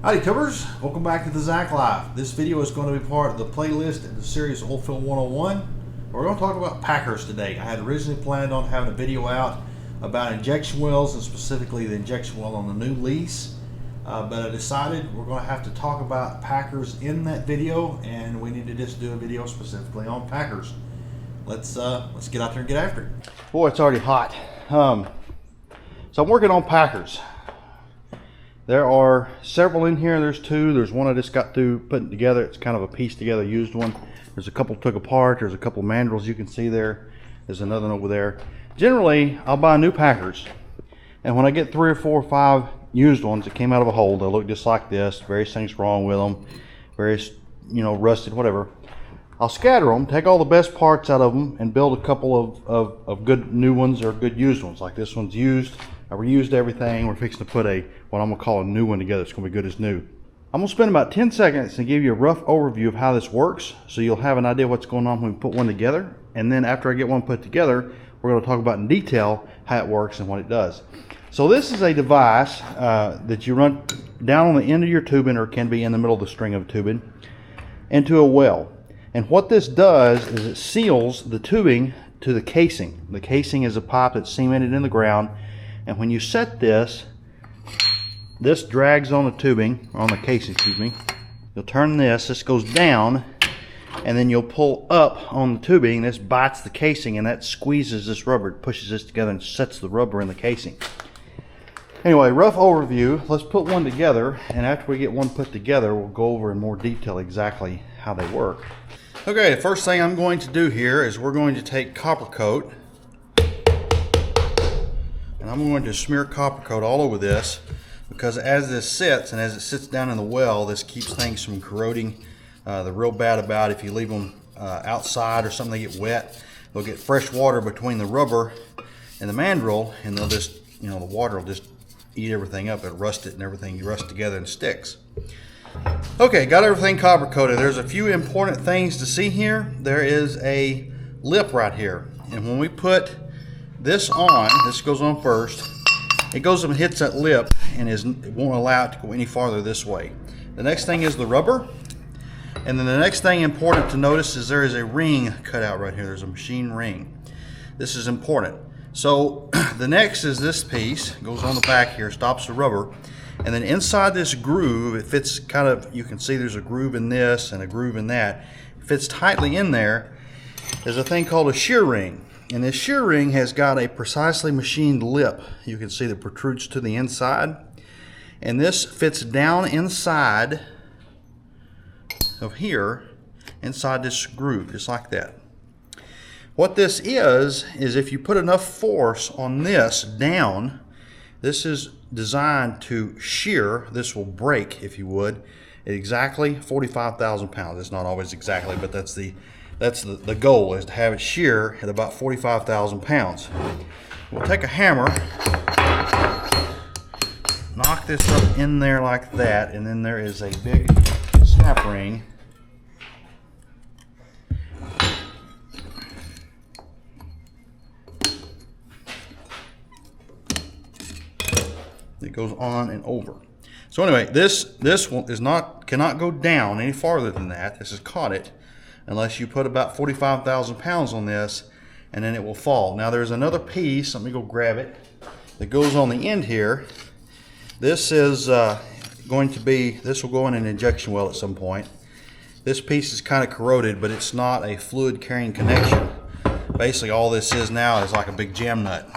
Howdy Tubbers, welcome back to the Zach Life. This video is going to be part of the playlist in the series Oil Field 101. We're going to talk about Packers today. I had originally planned on having a video out about injection wells and specifically the injection well on the new lease. But I decided we're going to have to talk about Packers in that video, and we need to just do a video specifically on Packers. Let's get out there and get after it. Boy, it's already hot. So I'm working on Packers. There are several in here. There's two. There's one I just got through putting together. It's kind of a piece together used one. There's a couple took apart. There's a couple mandrels you can see there. There's another one over there. Generally, I'll buy new Packers, and when I get 3 or 4 or 5 used ones that came out of a hole, they look just like this. Various things wrong with them, various, rusted, whatever. I'll scatter them, take all the best parts out of them, and build a couple of good new ones or good used ones. Like this one's used. I reused everything. We're fixing to put what I'm going to call a new one together. It's going to be good as new. I'm going to spend about 10 seconds to give you a rough overview of how this works, so you'll have an idea what's going on when we put one together. And then after I get one put together, we're going to talk about in detail how it works and what it does. So this is a device that you run down on the end of your tubing, or it can be in the middle of the string of tubing, into a well. And what this does is it seals the tubing to the casing. The casing is a pipe that's cemented in the ground. And when you set this drags on the tubing, on the casing, excuse me. You'll turn this goes down, and then you'll pull up on the tubing. This bites the casing, and that squeezes this rubber. It pushes this together and sets the rubber in the casing. Anyway, rough overview. Let's put one together, and after we get one put together, we'll go over in more detail exactly how they work. Okay, the first thing I'm going to do here is we're going to take copper coat. And I'm going to smear copper coat all over this, because as this sits and as it sits down in the well, this keeps things from corroding. The real bad about if you leave them outside or something, they get wet, they'll get fresh water between the rubber and the mandrel, and they'll just, the water will just eat everything up. It'll rust it, and everything rusts together and sticks. Okay, got everything copper coated. There's a few important things to see here. There is a lip right here, and when we put this on, this goes on first, it goes up and hits that lip, and it won't allow it to go any farther this way. The next thing is the rubber, and then the next thing important to notice is there is a ring cut out right here. There's a machine ring. This is important. So the next is this piece, goes on the back here, stops the rubber, and then inside this groove, it fits kind of, you can see there's a groove in this and a groove in that. It fits tightly in there. There's a thing called a shear ring. And this shear ring has got a precisely machined lip. You can see that protrudes to the inside. And this fits down inside of here, inside this groove, just like that. What this is if you put enough force on this down, this is designed to shear. This will break, if you would, at exactly 45,000 pounds. It's not always exactly, but that's the goal, is to have it shear at about 45,000 pounds. We'll take a hammer, knock this up in there like that, and then there is a big snap ring. It goes on and over. So anyway, this one cannot go down any farther than that. This has caught it, unless you put about 45,000 pounds on this, and then it will fall. Now there's another piece, let me go grab it, that goes on the end here. This is this will go in an injection well at some point. This piece is kind of corroded, but it's not a fluid carrying connection. Basically all this is now is like a big jam nut.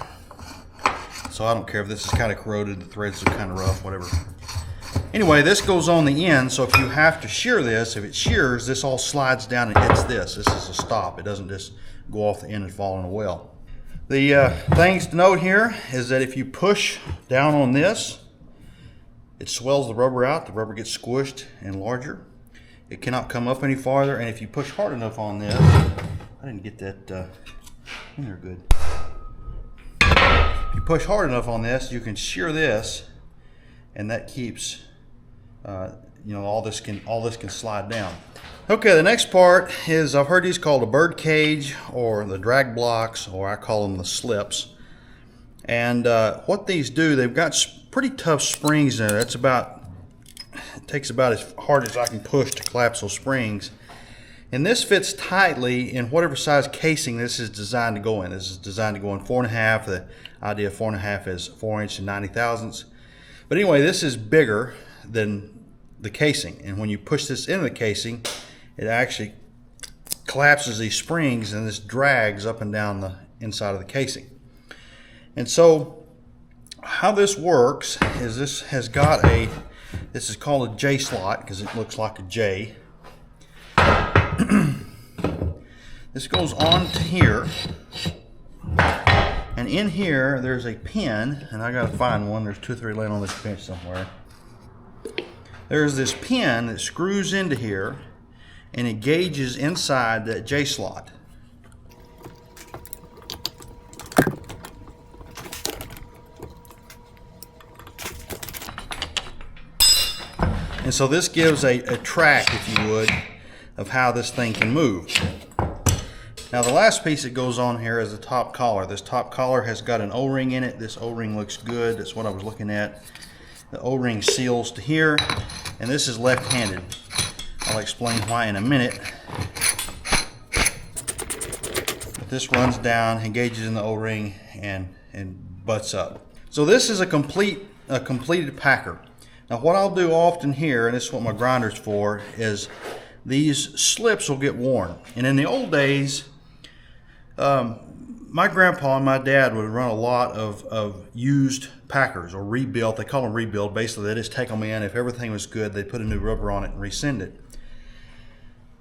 So I don't care if this is kind of corroded, the threads are kind of rough, whatever. Anyway, this goes on the end, so if you have to shear this, if it shears, this all slides down and hits this. This is a stop. It doesn't just go off the end and fall in a well. The things to note here is that if you push down on this, it swells the rubber out. The rubber gets squished and larger. It cannot come up any farther, and if you push hard enough on this, I didn't get that in there good. If you push hard enough on this, you can shear this, and that keeps all this can slide down. Okay, the next part is, I've heard these called a bird cage or the drag blocks, or I call them the slips. And what these do, they've got pretty tough springs in it. It's about takes about as hard as I can push to collapse those springs. And this fits tightly in whatever size casing this is designed to go in. This is designed to go in 4.5. The idea of 4.5 is 4 inch and 90 thousandths. But anyway, this is bigger than the casing. And when you push this into the casing, it actually collapses these springs and this drags up and down the inside of the casing. And so how this works is this has got this is called a J slot because it looks like a J. This goes on to here, and in here there's a pin, and I gotta find one. There's 2 or 3 laying on this bench somewhere. There's this pin that screws into here and it gauges inside that J slot. And so this gives a track, if you would, of how this thing can move. Now the last piece that goes on here is the top collar. This top collar has got an O-ring in it. This O-ring looks good. That's what I was looking at. The O-ring seals to here, and this is left-handed. I'll explain why in a minute. But this runs down, engages in the O-ring, and butts up. So this is a completed packer. Now what I'll do often here, and this is what my grinder's for, is these slips will get worn. And in the old days, my grandpa and my dad would run a lot of used packers, or rebuilt. They call them rebuild. Basically, they just take them in. If everything was good, they'd put a new rubber on it and resend it,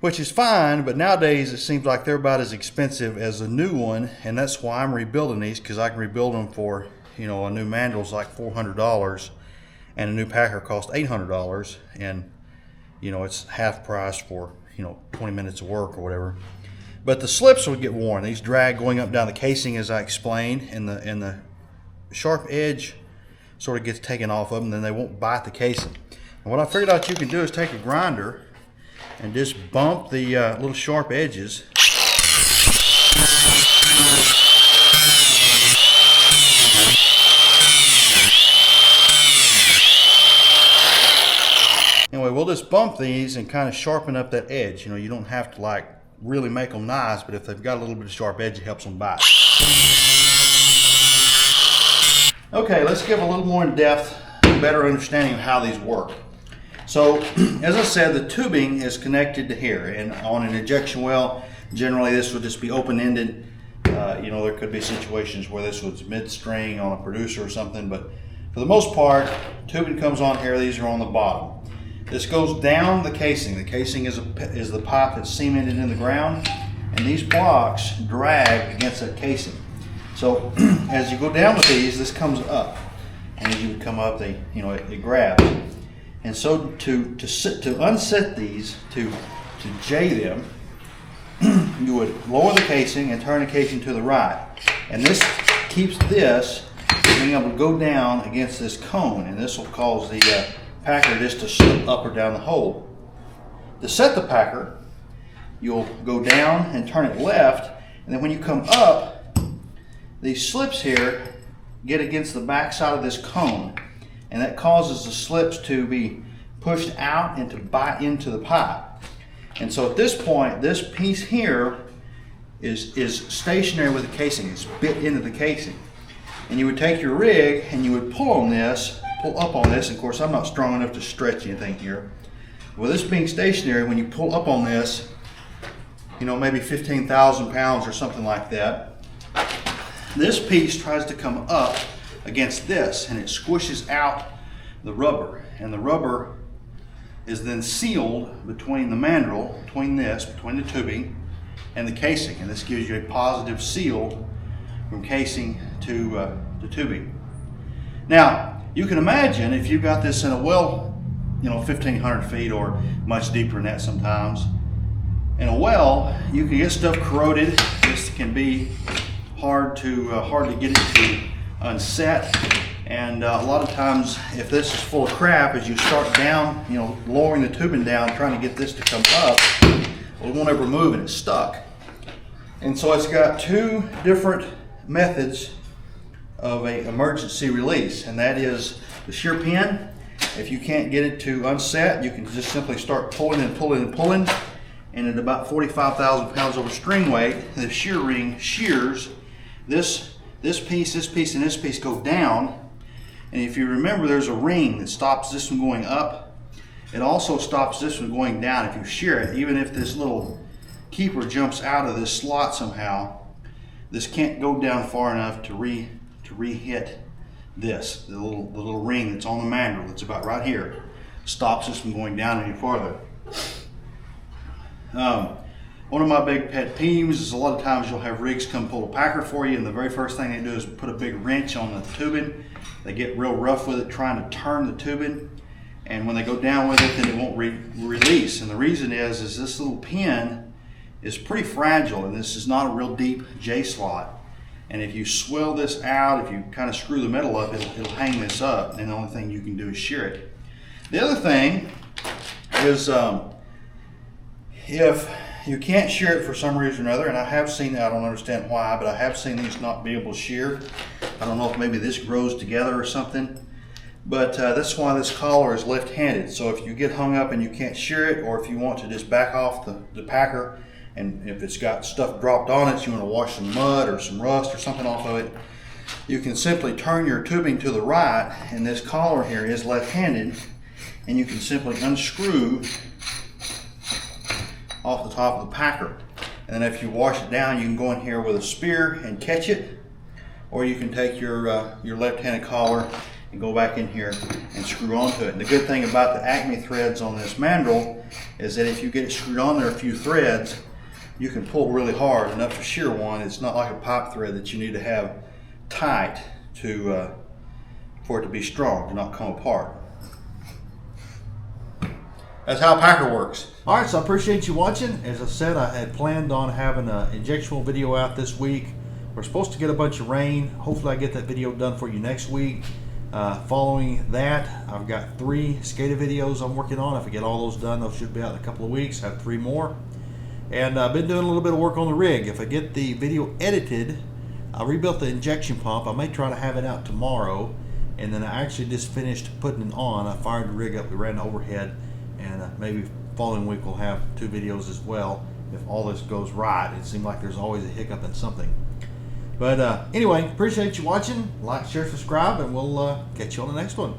which is fine. But nowadays, it seems like they're about as expensive as a new one, and that's why I'm rebuilding these, because I can rebuild them for, a new mandrel's like $400, and a new packer costs $800, and it's half price for 20 minutes of work or whatever. But the slips will get worn. These drag going up down the casing, as I explained, and the sharp edge sort of gets taken off of them, and then they won't bite the casing. And what I figured out you can do is take a grinder and just bump the little sharp edges. Anyway, we'll just bump these and kind of sharpen up that edge. You don't have to really make them nice, but if they've got a little bit of sharp edge, it helps them bite. Okay, let's give a little more in-depth, better understanding of how these work. So, as I said, the tubing is connected to here, and on an injection well, generally this would just be open-ended. There could be situations where this was mid-string on a producer or something, but for the most part, tubing comes on here. These are on the bottom. This goes down the casing. The casing is the pipe that's cemented in the ground, and these blocks drag against that casing. So as you go down with these, this comes up, and as you would come up, it grabs. And so to unset these, to J them, you would lower the casing and turn the casing to the right, and this keeps this being able to go down against this cone, and this will cause the packer just to slip up or down the hole. To set the packer, you'll go down and turn it left, and then when you come up, these slips here get against the back side of this cone, and that causes the slips to be pushed out and to bite into the pipe. And so at this point, this piece here is stationary with the casing. It's bit into the casing. And you would take your rig and you would pull up on this. Of course, I'm not strong enough to stretch anything here. With this being stationary, when you pull up on this, maybe 15,000 pounds or something like that, this piece tries to come up against this, and it squishes out the rubber, and the rubber is then sealed between the mandrel, between the tubing and the casing, and this gives you a positive seal from casing to tubing. Now, you can imagine if you've got this in a well, 1,500 feet or much deeper than that sometimes. In a well, you can get stuff corroded. This can be hard to get it to unset, and a lot of times, if this is full of crap, as you start down, lowering the tubing down, trying to get this to come up, well, it won't ever move and it's stuck. And so it's got two different methods of an emergency release, and that is the shear pin If you can't get it to unset, you can just simply start pulling and pulling and pulling, and at about 45,000 pounds over string weight, the shear ring shears. This piece, and this piece go down. And if you remember, there's a ring that stops this from going up. It also stops this from going down if you shear it. Even if this little keeper jumps out of this slot somehow, this can't go down far enough to re-hit this. The little ring that's on the mandrel, that's about right here, stops this from going down any farther. One of my big pet peeves is a lot of times you'll have rigs come pull a packer for you, and the very first thing they do is put a big wrench on the tubing. They get real rough with it trying to turn the tubing, and when they go down with it, then it won't release. And the reason is this little pin is pretty fragile, and this is not a real deep J slot. And if you swell this out, if you kind of screw the metal up, it'll hang this up, and the only thing you can do is shear it. The other thing is if you can't shear it for some reason or other, and I have seen that, I don't understand why, but I have seen these not be able to shear. I don't know if maybe this grows together or something, but that's why this collar is left-handed. So if you get hung up and you can't shear it, or if you want to just back off the packer, and if it's got stuff dropped on it, you want to wash some mud or some rust or something off of it, you can simply turn your tubing to the right, and this collar here is left-handed, and you can simply unscrew off the top of the packer. And then if you wash it down, you can go in here with a spear and catch it, or you can take your left-handed collar and go back in here and screw onto it. And the good thing about the Acme threads on this mandrel is that if you get it screwed on there a few threads, you can pull really hard enough to shear one. It's not like a pipe thread that you need to have tight for it to be strong, to not come apart. That's how a packer works. All right, so I appreciate you watching. As I said, I had planned on having an injectional video out this week. We're supposed to get a bunch of rain. Hopefully I get that video done for you next week. Following that, I've got 3 SCADA videos I'm working on. If I get all those done, those should be out in a couple of weeks. I have 3 more. And I've been doing a little bit of work on the rig. If I get the video edited, I rebuilt the injection pump. I may try to have it out tomorrow. And then I actually just finished putting it on. I fired the rig up, we ran the overhead, and maybe following week we'll have 2 videos as well. If all this goes right, it seems like there's always a hiccup in something. But anyway, appreciate you watching. Like, share, subscribe, and we'll catch you on the next one.